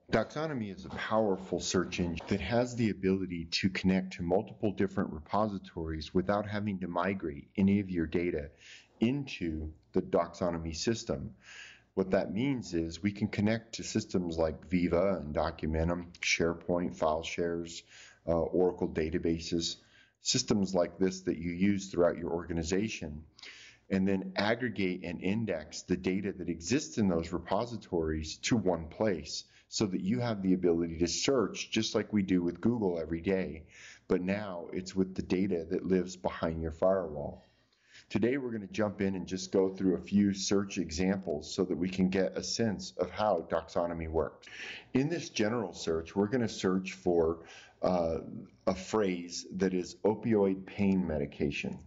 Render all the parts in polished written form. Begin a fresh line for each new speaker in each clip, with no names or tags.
Doxonomy is a powerful search engine that has the ability to connect to multiple different repositories without having to migrate any of your data into the Doxonomy system. What that means is we can connect to systems like Viva and Documentum, SharePoint, file shares, Oracle databases, systems like this that you use throughout your organization, and then aggregate and index the data that exists in those repositories to one place so that you have the ability to search just like we do with Google every day, but now it's with the data that lives behind your firewall. Today we're going to jump in and just go through a few search examples so that we can get a sense of how Doxonomy works. In this general search, we're going to search for a phrase that is opioid pain medication.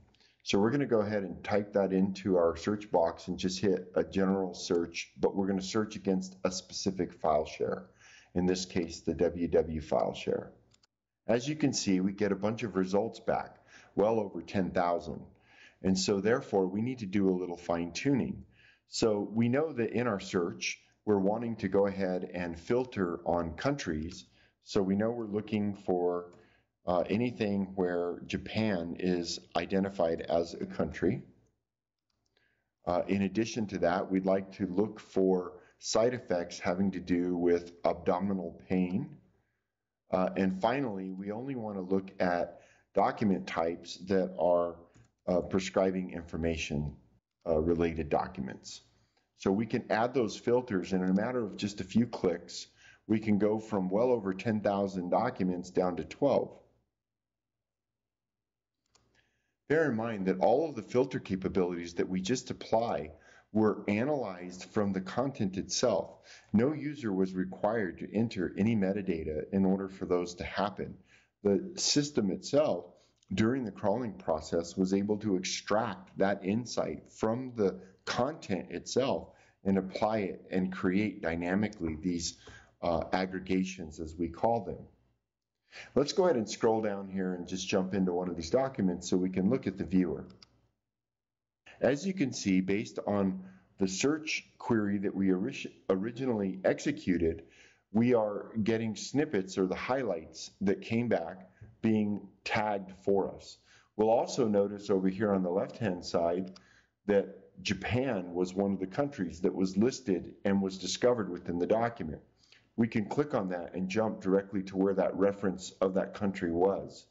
So we're going to go ahead and type that into our search box and just hit a general search, but we're going to search against a specific file share, in this case the WW file share. As you can see, we get a bunch of results back, well over 10,000. And so therefore we need to do a little fine tuning. So we know that in our search, we're wanting to go ahead and filter on countries. So we know we're looking for anything where Japan is identified as a country. In addition to that, we'd like to look for side effects having to do with abdominal pain. And finally, we only want to look at document types that are prescribing information related documents. So we can add those filters, and in a matter of just a few clicks, we can go from well over 10,000 documents down to 12. Bear in mind that all of the filter capabilities that we just apply were analyzed from the content itself. No user was required to enter any metadata in order for those to happen. The system itself, during the crawling process, was able to extract that insight from the content itself and apply it and create dynamically these aggregations, as we call them. Let's go ahead and scroll down here and just jump into one of these documents so we can look at the viewer. As you can see, based on the search query that we originally executed, we are getting snippets or the highlights that came back being tagged for us. We'll also notice over here on the left-hand side that Japan was one of the countries that was listed and was discovered within the document. We can click on that and jump directly to where that reference of that country was.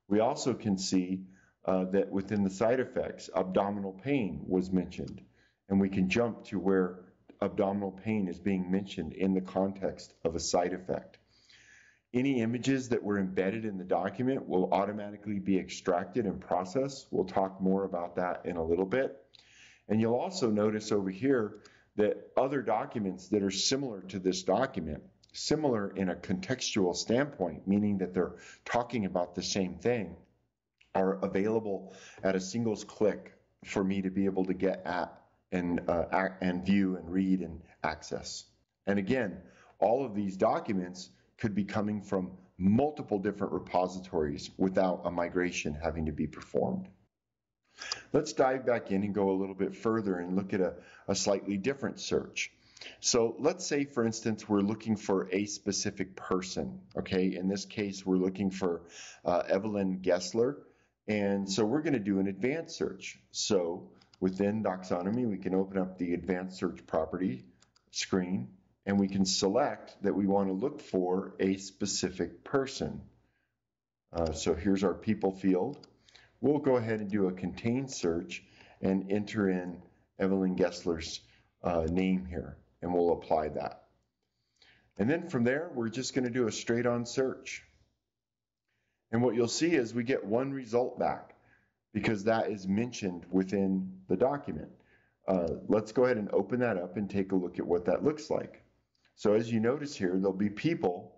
We also can see that within the side effects, abdominal pain was mentioned, and we can jump to where abdominal pain is being mentioned in the context of a side effect. Any images that were embedded in the document will automatically be extracted and processed. We'll talk more about that in a little bit. And you'll also notice over here that other documents that are similar to this document, similar in a contextual standpoint, meaning that they're talking about the same thing, are available at a single click for me to be able to get at and view and read and access. And again, all of these documents could be coming from multiple different repositories without a migration having to be performed. Let's dive back in and go a little bit further and look at a slightly different search. So let's say, for instance, we're looking for a specific person. Okay, in this case, we're looking for Evelyn Gessler, and so we're going to do an advanced search. So within Doxonomy, we can open up the advanced search property screen, and we can select that we want to look for a specific person. So here's our people field. We'll go ahead and do a contain search and enter in Evelyn Gessler's name here, and we'll apply that. And then from there, we're just going to do a straight-on search. And what you'll see is we get one result back because that is mentioned within the document. Let's go ahead and open that up and take a look at what that looks like. So as you notice here, there'll be people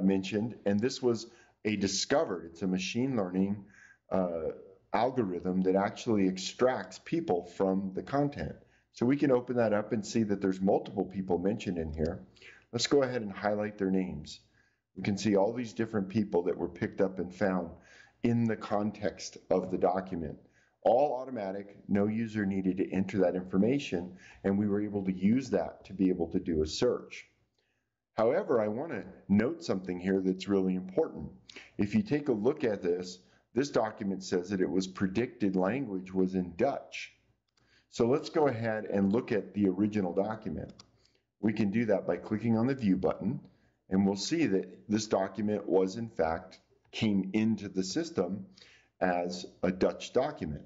mentioned, and this was a discovered, it's a machine learning algorithm that actually extracts people from the content. So we can open that up and see that there's multiple people mentioned in here. Let's go ahead and highlight their names. We can see all these different people that were picked up and found in the context of the document. All automatic, no user needed to enter that information, and we were able to use that to be able to do a search. However, I want to note something here that's really important. If you take a look at this, this document says that it was predicted language was in Dutch. So let's go ahead and look at the original document. We can do that by clicking on the View button, and we'll see that this document was in fact came into the system as a Dutch document.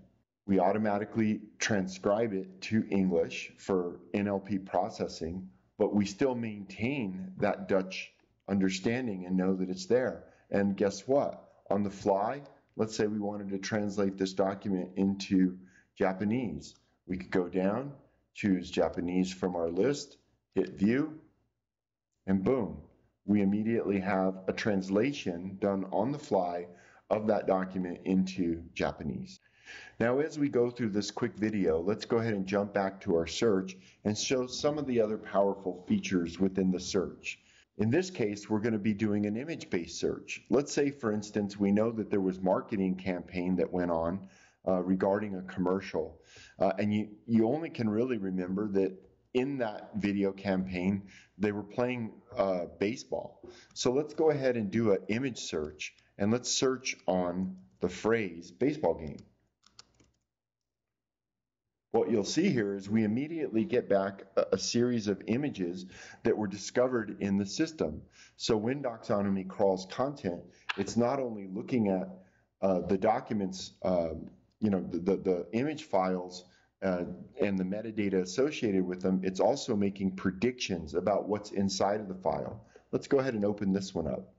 We automatically transcribe it to English for NLP processing, but we still maintain that Dutch understanding and know that it's there. And guess what? On the fly, let's say we wanted to translate this document into Japanese. We could go down, choose Japanese from our list, hit View, and boom, we immediately have a translation done on the fly of that document into Japanese. Now, as we go through this quick video, let's go ahead and jump back to our search and show some of the other powerful features within the search. In this case, we're going to be doing an image-based search. Let's say, for instance, we know that there was marketing campaign that went on regarding a commercial, and you only can really remember that in that video campaign, they were playing baseball. So let's go ahead and do an image search, and let's search on the phrase baseball game. What you'll see here is we immediately get back a series of images that were discovered in the system. So when Doxonomy crawls content, it's not only looking at the documents, the image files and the metadata associated with them, it's also making predictions about what's inside of the file. Let's go ahead and open this one up.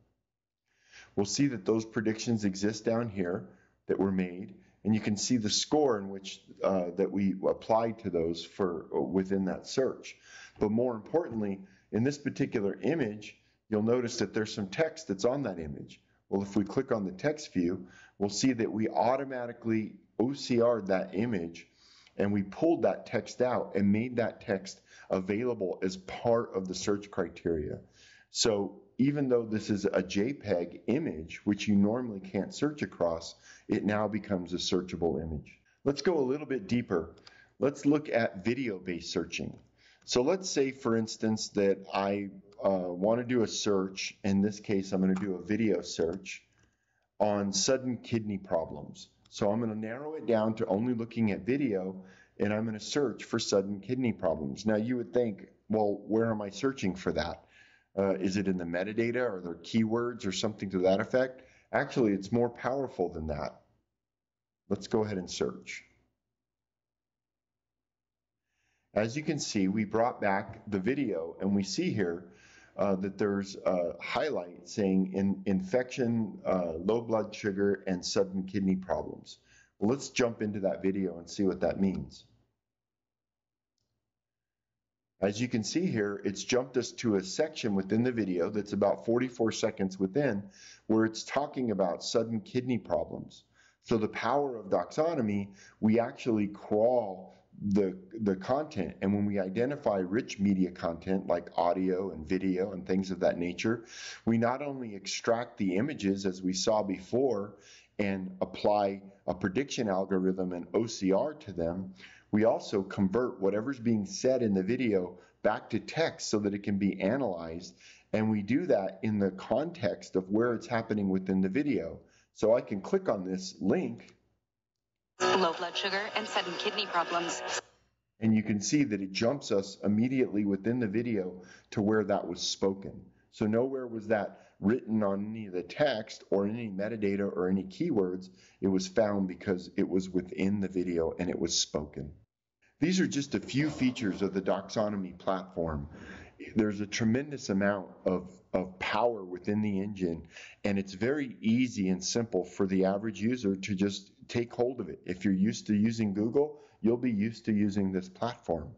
We'll see that those predictions exist down here that were made. And you can see the score in which that we applied to those for within that search. But more importantly, in this particular image, you'll notice that there's some text that's on that image. Well, if we click on the text view, we'll see that we automatically OCR'd that image, and we pulled that text out and made that text available as part of the search criteria. So even though this is a JPEG image, which you normally can't search across, it now becomes a searchable image. Let's go a little bit deeper. Let's look at video-based searching. So let's say, for instance, that I want to do a search. In this case, I'm going to do a video search on sudden kidney problems. So I'm going to narrow it down to only looking at video, and I'm going to search for sudden kidney problems. Now, you would think, well, where am I searching for that? Is it in the metadata? Are there keywords or something to that effect? Actually, it's more powerful than that. Let's go ahead and search. As you can see, we brought back the video, and we see here that there's a highlight saying infection, low blood sugar, and sudden kidney problems. Well, let's jump into that video and see what that means. As you can see here, it's jumped us to a section within the video that's about 44 seconds within, where it's talking about sudden kidney problems. So the power of Doxonomy, we actually crawl the content, and when we identify rich media content like audio and video and things of that nature, we not only extract the images as we saw before and apply a prediction algorithm and OCR to them, we also convert whatever's being said in the video back to text so that it can be analyzed, and we do that in the context of where it's happening within the video. So I can click on this link.
Low blood sugar and sudden kidney problems.
And you can see that it jumps us immediately within the video to where that was spoken. So nowhere was that written on any of the text or any metadata or any keywords. It was found because it was within the video and it was spoken. These are just a few features of the Doxonomy platform. There's a tremendous amount of power within the engine, and it's very easy and simple for the average user to just take hold of it. If you're used to using Google, you'll be used to using this platform.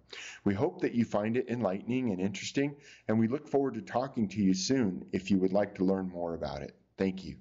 We hope that you find it enlightening and interesting, and we look forward to talking to you soon if you would like to learn more about it. Thank you.